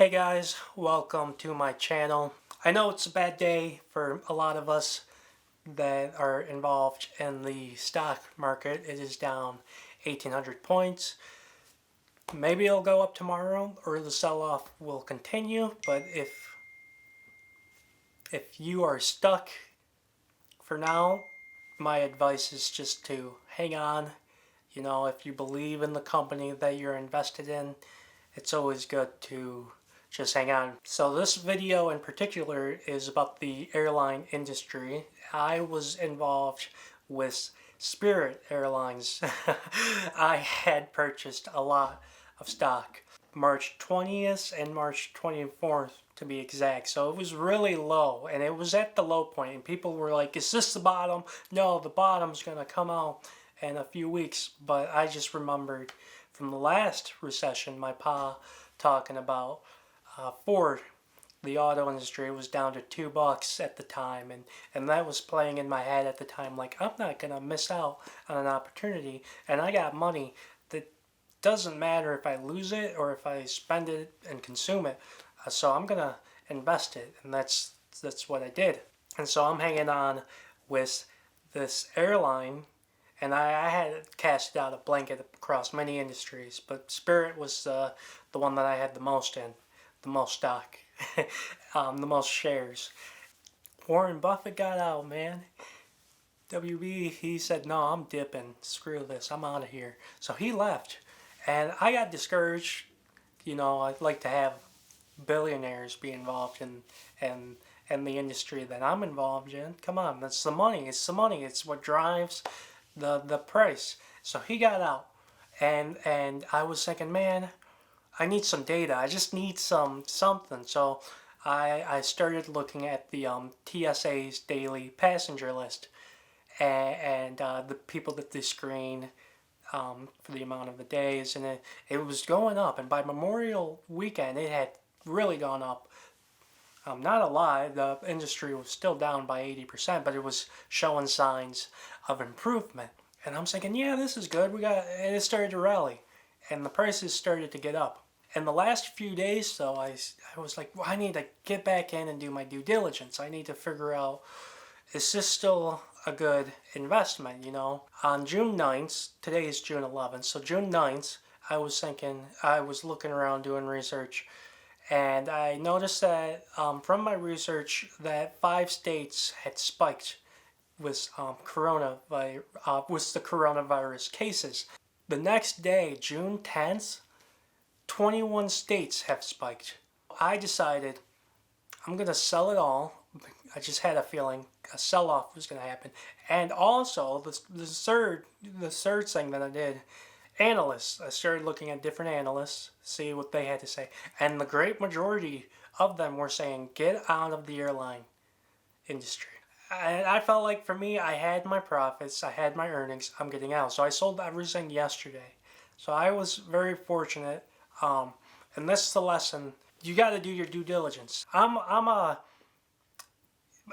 Hey guys, welcome to my channel. I know it's a bad day for a lot of us that are involved in the stock market. It is down 1,800 points. Maybe it'll go up tomorrow or the sell-off will continue, but if you are stuck for now, my advice is just to hang on. You know, if you believe in the company that you're invested in, it's always good to just hang on. So this video in particular is about the airline industry. I was involved with Spirit Airlines. I had purchased a lot of stock, March 20th and March 24th to be exact. So it was really low, and it was at the low point, and people were like, is this the bottom? No, the bottom's gonna come out in a few weeks. But I just remembered from the last recession, my pa talking about Ford, the auto industry, was down to $2 at the time, and that was playing in my head at the time, like, I'm not gonna miss out on an opportunity, and I got money that doesn't matter if I lose it or if I spend it and consume it, so I'm gonna invest it, and that's what I did. And so I'm hanging on with this airline, and I had cast out a blanket across many industries, but Spirit was the one that I had the most in, the most stock, the most shares. Warren Buffett got out, man. WB, he said, no, I'm dipping. Screw this, I'm out of here. So he left, and I got discouraged. You know, I'd like to have billionaires be involved in the industry that I'm involved in. Come on, that's the money. It's the money. It's what drives the price. So he got out, and I was thinking, man, I need some data. I just need something. So I started looking at the TSA's daily passenger list, and the people that they screen for the amount of the days, and it was going up. And by Memorial Weekend, it had really gone up. Not a lie, the industry was still down by 80%, but it was showing signs of improvement. And I'm thinking, yeah, this is good. And it started to rally, and the prices started to get up. In the last few days, though, I was like, well, I need to get back in and do my due diligence. I need to figure out, is this still a good investment, you know? On June 9th, today is June 11th, so June 9th, I was looking around doing research, and I noticed that from my research that 5 states had spiked with with the coronavirus cases. The next day, June 10th, 21 states have spiked. I decided I'm gonna sell it all. I just had a feeling a sell-off was gonna happen. And also the third thing that I did, analysts. I started looking at different analysts, see what they had to say, and the great majority of them were saying, get out of the airline industry. And I felt like, for me, I had my profits, I had my earnings, I'm getting out. So I sold everything yesterday. So I was very fortunate. And this is the lesson. You got to do your due diligence. I'm a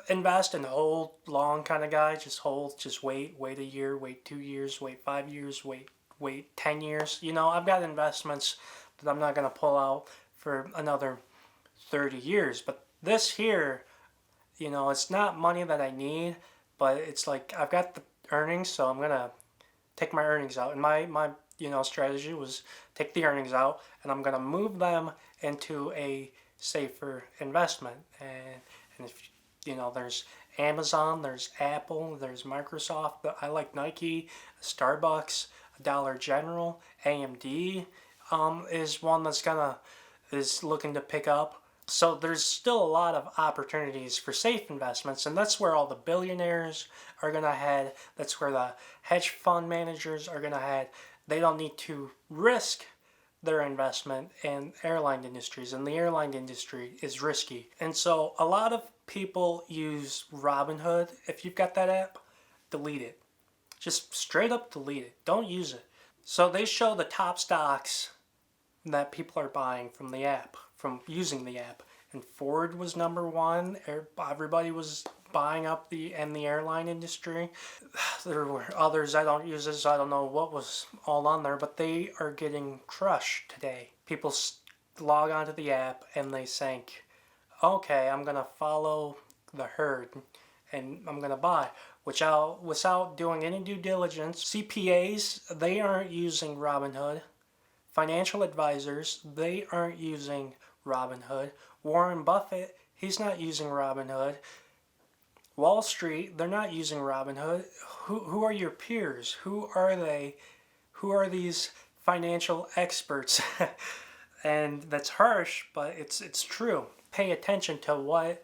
invest and hold long kind of guy. Just hold, just wait a year, wait 2 years, wait 5 years, wait 10 years. You know, I've got investments that I'm not going to pull out for another 30 years. But this here, you know, it's not money that I need, but it's like I've got the earnings, so I'm going to take my earnings out. And my strategy was take the earnings out, and I'm going to move them into a safer investment. And if, you know, there's Amazon, there's Apple, there's Microsoft. I like Nike, Starbucks, Dollar General, AMD is one is looking to pick up. So there's still a lot of opportunities for safe investments, and that's where all the billionaires are going to head. That's where the hedge fund managers are going to head. They don't need to risk their investment in airline industries, and the airline industry is risky. And so a lot of people use Robinhood. If you've got that app, delete it. Just straight up delete it. Don't use it. So they show the top stocks that people are buying from the app, from using the app. And Ford was number one. Everybody was buying up the airline industry. There were others, I don't use this, so I don't know what was all on there, but they are getting crushed today. People log onto the app and they think, okay, I'm gonna follow the herd and I'm gonna buy, without doing any due diligence. CPAs, they aren't using Robinhood. Financial advisors, they aren't using Robinhood. Warren Buffett, he's not using Robinhood. Wall Street, they're not using Robinhood. Who are your peers? Who are they? Who are these financial experts? And that's harsh, but it's true. Pay attention to what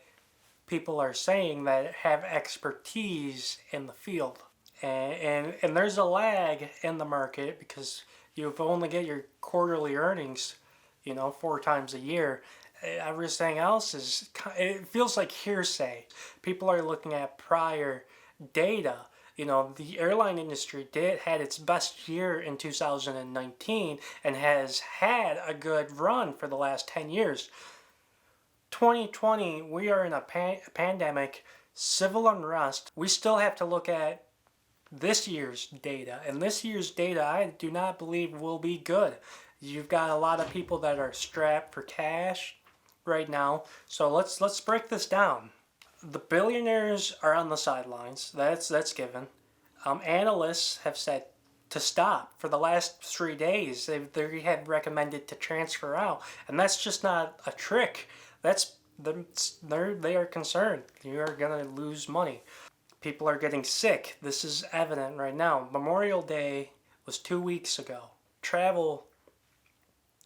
people are saying that have expertise in the field. And there's a lag in the market because you only get your quarterly earnings, 4 times a year. Everything else it feels like hearsay. People are looking at prior data. The airline industry had its best year in 2019 and has had a good run for the last 10 years. 2020, we are in a pandemic, civil unrest. We still have to look at this year's data, and this year's data I do not believe will be good. You've got a lot of people that are strapped for cash right now. So let's break this down. The billionaires are on the sidelines. That's given. Analysts have said to stop for the last 3 days. They have recommended to transfer out, and that's just not a trick. They are concerned. You are gonna lose money. People are getting sick. This is evident right now. Memorial Day was 2 weeks ago. Travel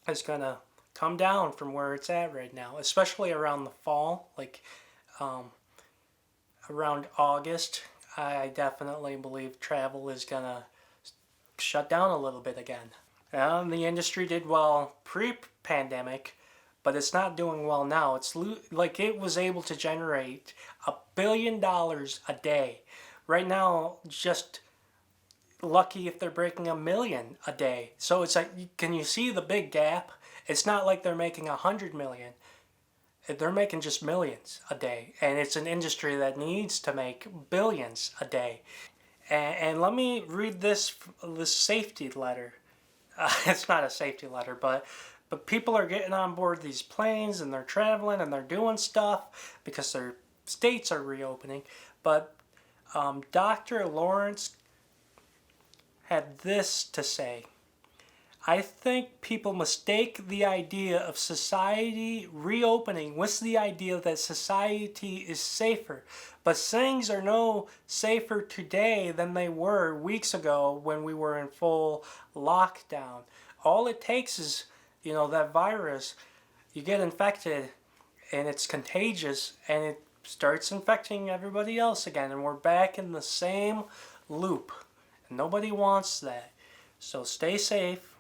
is gonna come down from where it's at right now, especially around the fall, like around August. I definitely believe travel is gonna shut down a little bit again. The industry did well pre-pandemic, but it's not doing well now. It's like it was able to generate $1 billion a day. Right now, just lucky if they're breaking 1 million a day. So it's like, can you see the big gap? It's not like they're making 100 million. They're making just millions a day, and it's an industry that needs to make billions a day. And let me read this safety letter. It's not a safety letter, but people are getting on board these planes and they're traveling and they're doing stuff because their states are reopening. But Dr. Lawrence had this to say. I think people mistake the idea of society reopening with the idea that society is safer. But things are no safer today than they were weeks ago when we were in full lockdown. All it takes is, that virus, you get infected and it's contagious and it starts infecting everybody else again, and we're back in the same loop. And nobody wants that. So stay safe.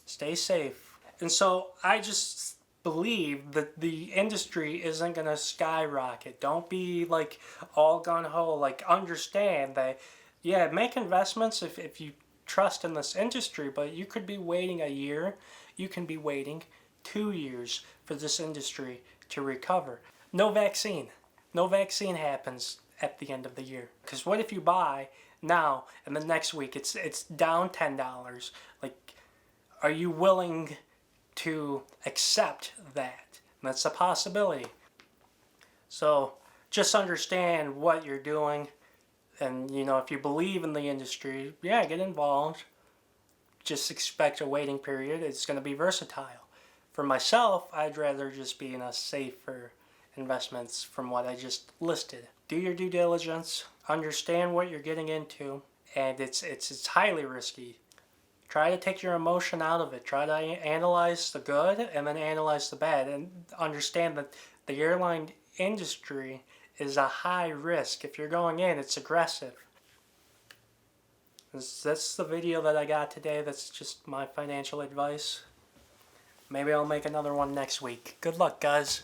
Stay safe. And so I just believe that the industry isn't going to skyrocket. Don't be like all gung-ho. Like, understand that, yeah, make investments if you trust in this industry, but you could be waiting a year. You can be waiting 2 years for this industry to recover. No vaccine. No vaccine happens at the end of the year. Because what if you buy now and the next week it's down $10? Like, are you willing to accept that? And that's a possibility. So just understand what you're doing. And, if you believe in the industry, yeah, get involved. Just expect a waiting period. It's going to be versatile. For myself, I'd rather just be in a safer investments from what I just listed. Do your due diligence. Understand what you're getting into. And it's highly risky. Try to take your emotion out of it. Try to analyze the good and then analyze the bad. And understand that the airline industry is a high risk. If you're going in, it's aggressive. That's the video that I got today. That's just my financial advice. Maybe I'll make another one next week. Good luck, guys.